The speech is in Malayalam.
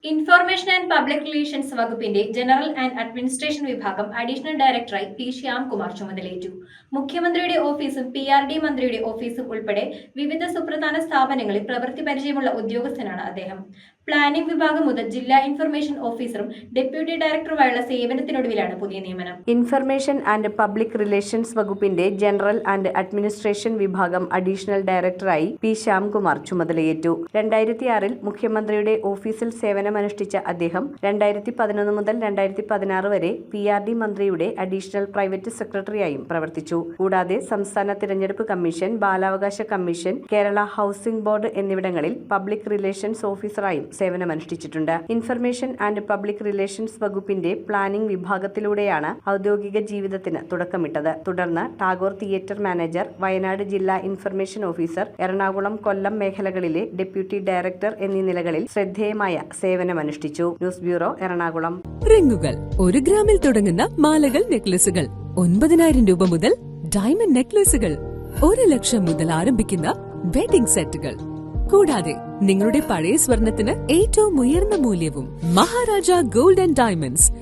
ഇൻഫർമേഷൻ ആൻഡ് പബ്ലിക് റിലേഷൻസ് വകുപ്പിന്റെ ജനറൽ ആൻഡ് അഡ്മിനിസ്ട്രേഷൻ വിഭാഗം അഡീഷണൽ ഡയറക്ടറായി പി ശ്യാംകുമാർ ചുമതലയേറ്റു. മുഖ്യമന്ത്രിയുടെ ഓഫീസും PRD മന്ത്രിയുടെ ഓഫീസും ഉൾപ്പെടെ വിവിധ സുപ്രധാന സ്ഥാപനങ്ങളിൽ പ്രവൃത്തി പരിചയമുള്ള ഉദ്യോഗസ്ഥനാണ് അദ്ദേഹം. പ്ലാനിംഗ് വിഭാഗം മുതൽ ജില്ലാ ഇൻഫർമേഷൻ ഓഫീസറും ഡെപ്യൂട്ടി ഡയറക്ടറുമായുള്ള സേവനത്തിനൊടുവിലാണ് പുതിയ നിയമനം. ഇൻഫർമേഷൻ ആൻഡ് പബ്ലിക് റിലേഷൻസ് വകുപ്പിന്റെ ജനറൽ ആൻഡ് അഡ്മിനിസ്ട്രേഷൻ വിഭാഗം അഡീഷണൽ ഡയറക്ടറായി പി ശ്യാംകുമാർ ചുമതലയേറ്റു. 2006 മുഖ്യമന്ത്രിയുടെ ഓഫീസിൽ സേവനമനുഷ്ഠിച്ച അദ്ദേഹം 2011 മുതൽ 2016 വരെ PRD മന്ത്രിയുടെ അഡീഷണൽ പ്രൈവറ്റ് സെക്രട്ടറിയായും പ്രവർത്തിച്ചു. കൂടാതെ സംസ്ഥാന തിരഞ്ഞെടുപ്പ് കമ്മീഷൻ, ബാലാവകാശ കമ്മീഷൻ, കേരള ഹൗസിംഗ് ബോർഡ് എന്നിവിടങ്ങളിൽ പബ്ലിക് റിലേഷൻസ് ഓഫീസറായും സേവനമനുഷ്ഠിച്ചിട്ടുണ്ട്. ഇൻഫർമേഷൻ ആൻഡ് പബ്ലിക് റിലേഷൻസ് വകുപ്പിന്റെ പ്ലാനിംഗ് വിഭാഗത്തിലൂടെയാണ് ഔദ്യോഗിക ജീവിതത്തിന് തുടക്കമിട്ടത്. തുടർന്ന് ടാഗോർ തിയേറ്റർ മാനേജർ, വയനാട് ജില്ലാ ഇൻഫർമേഷൻ ഓഫീസർ, എറണാകുളം, കൊല്ലം മേഖലകളിലെ ഡെപ്യൂട്ടി ഡയറക്ടർ എന്നീ നിലകളിൽ ശ്രദ്ധേയമായ സേവനമനുഷ്ഠിച്ചു. News bureau, Ernakulam. റിങ്ങുകൾ 1 ഗ്രാമിൽ തുടങ്ങുന്ന മാലകൾ, നെക്ലസുകൾ 9,000 രൂപ മുതൽ ഡയമണ്ട് നെക്ലസുകൾ 1 ലക്ഷം മുതൽ ആരംഭിക്കുന്ന വെഡിംഗ് സെറ്റുകൾ. കൂടാതെ നിങ്ങളുടെ പഴയ സ്വർണത്തിന് ഏറ്റവും ഉയർന്ന മൂല്യവും. Maharaja gold and diamonds,